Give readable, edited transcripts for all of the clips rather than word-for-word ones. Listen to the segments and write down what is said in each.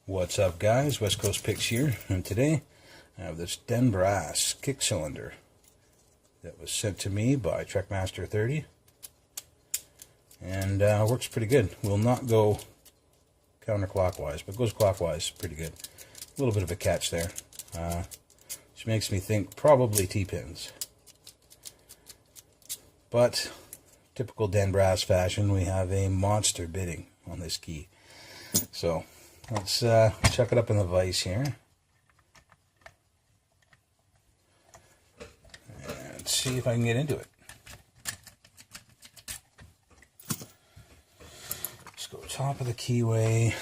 What's up, guys? West Coast Picks here, and today I have this Den Brass kick cylinder that was sent to me by Trekmaster30, and works pretty good. Will not go counterclockwise, but goes clockwise pretty good. A little bit of a catch there, which makes me think probably T-pins. But typical Den Brass fashion, we have a monster bidding on this key. So let's chuck it up in the vise here and see if I can get into it. Just go top of the keyway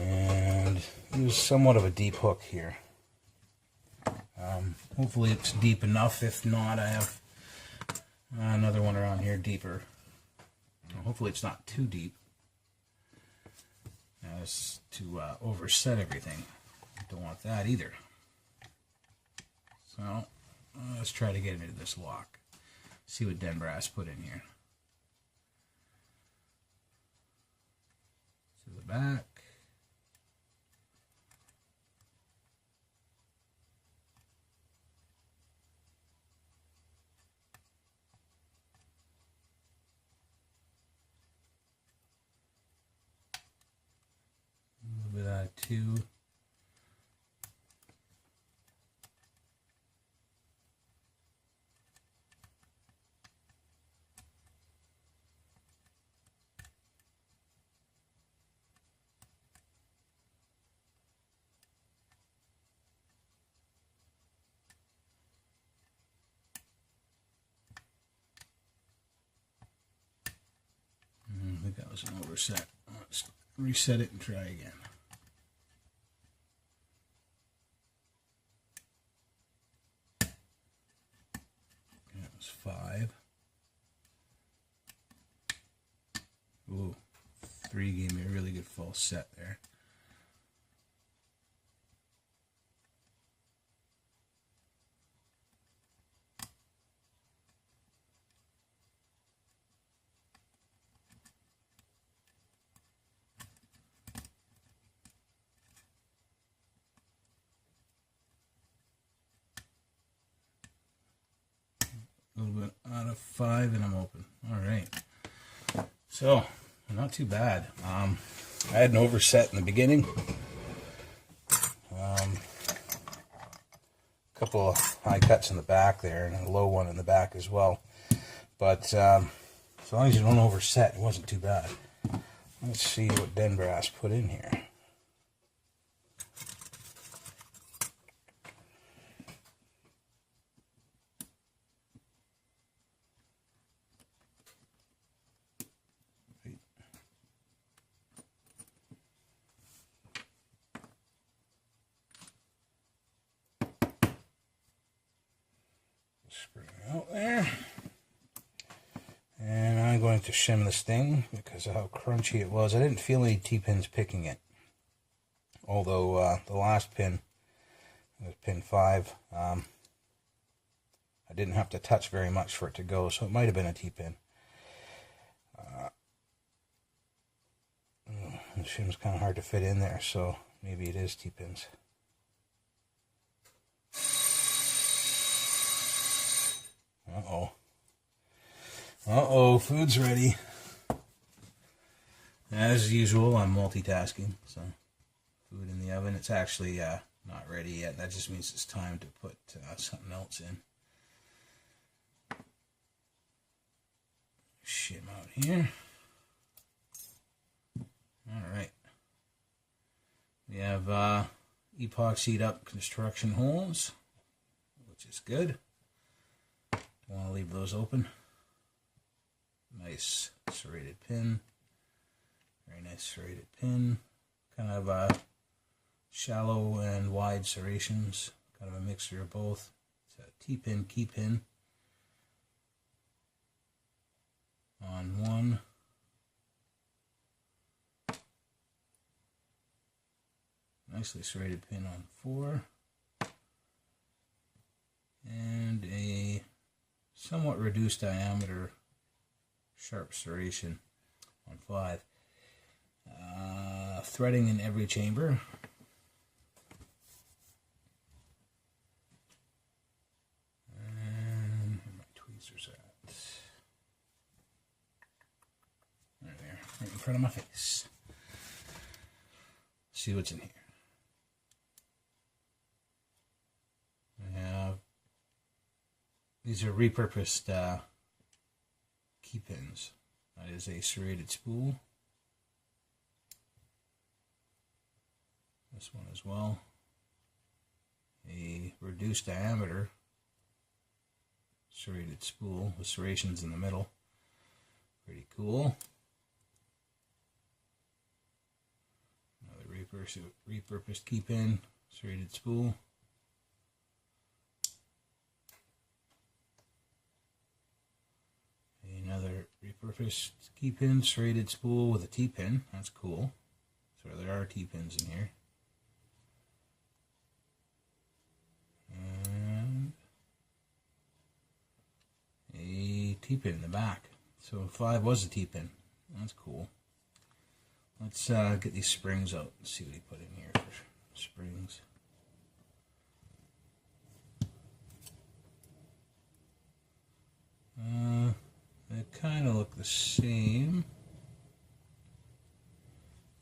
and use somewhat of a deep hook here. Hopefully it's deep enough. If not, I have another one around here deeper. Hopefully it's not too deep as to overset everything. Don't want that either. So let's try to get into this lock. See what Den Brass put in here. To the back. Two. I think that was an overset. Let's reset it and try again. That was 5. Ooh, 3 gave me a really good false set there. A little bit out of 5 and I'm open. Alright. So, not too bad. I had an overset in the beginning. A couple of high cuts in the back there and a low one in the back as well. But as long as you don't overset, it wasn't too bad. Let's see what Den Brass put in here. Spring out there, and I'm going to shim the sting because of how crunchy it was. I didn't feel any T-pins picking it, although the last pin, pin 5, I didn't have to touch very much for it to go, so it might have been a T-pin. The shim's kind of hard to fit in there, so maybe it is T-pins. Uh-oh. Uh-oh, food's ready. As usual, I'm multitasking, so food in the oven. It's actually not ready yet. That just means it's time to put something else in. Shim out here. Alright. We have epoxied up construction holes, which is good. Don't want to leave those open. Nice serrated pin. Very nice serrated pin. Kind of shallow and wide serrations. Kind of a mixture of both. It's a T-pin, key pin on 1. Nicely serrated pin on 4. And a somewhat reduced diameter sharp serration on 5. threading in every chamber. And where are my tweezers at? There, right in front of my face. See what's in here. I have, these are repurposed key pins. That is a serrated spool. This one as well. A reduced diameter serrated spool with serrations in the middle. Pretty cool. Another repurposed key pin, serrated spool. Another repurposed key pin, serrated spool with a T-pin. That's cool. So there are T-pins in here. And a T-pin in the back. So 5 was a T-pin. That's cool. Let's get these springs out and see what he put in here for springs. They kind of look the same.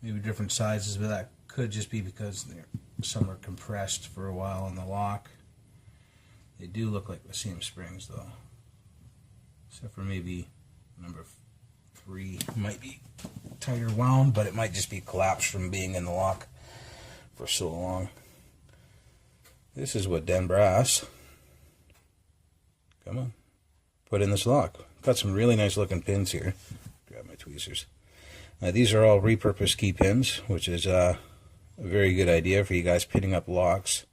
Maybe different sizes, but that could just be because some are compressed for a while in the lock. They do look like the same springs though. Except for maybe number 3 might be tighter wound, but it might just be collapsed from being in the lock for so long. This is what Den Brass, come on, put in this lock. Got some really nice looking pins here. Grab my tweezers. These are all repurposed key pins, which is a very good idea for you guys pinning up locks.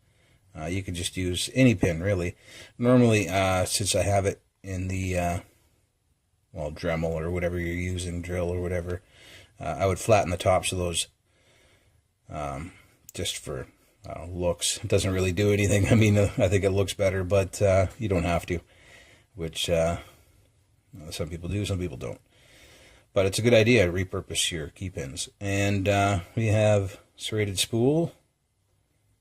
You can just use any pin really. Normally, since I have it in the well, Dremel or whatever you're using, drill or whatever, I would flatten the tops of those just for looks. It doesn't really do anything. I mean, I think it looks better, but you don't have to, which some people do, some people don't. But it's a good idea to repurpose your key pins. And we have serrated spool,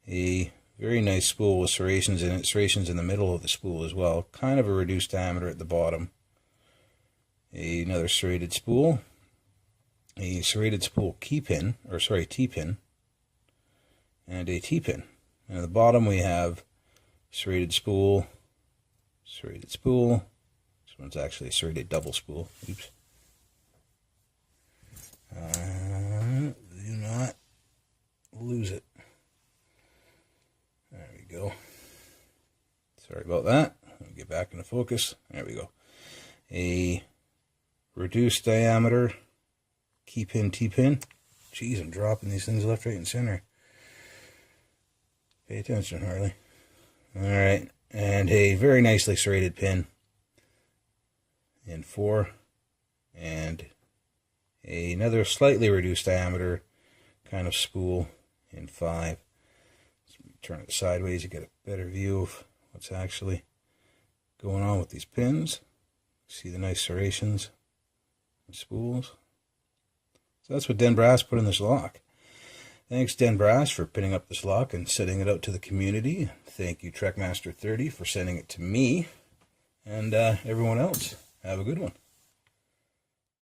a very nice spool with serrations in it, serrations in the middle of the spool as well, kind of a reduced diameter at the bottom. Another serrated spool, a serrated spool key pin, or sorry, T-pin, and a T-pin. And at the bottom we have serrated spool, serrated spool. This one's actually a serrated double spool. Oops. Do not lose it. There we go. Sorry about that. Let me get back into focus. There we go. A reduced diameter key pin, T-pin. Jeez, I'm dropping these things left, right, and center. Pay attention, Harley. Alright, and a very nicely serrated pin in 4, and another slightly reduced diameter kind of spool in 5. Let's turn it sideways, you get a better view of what's actually going on with these pins. See the nice serrations and spools. So that's what Den Brass put in this lock. Thanks Den Brass for pinning up this lock and sending it out to the community. Thank you Trekmaster30 for sending it to me. And everyone else, have a good one.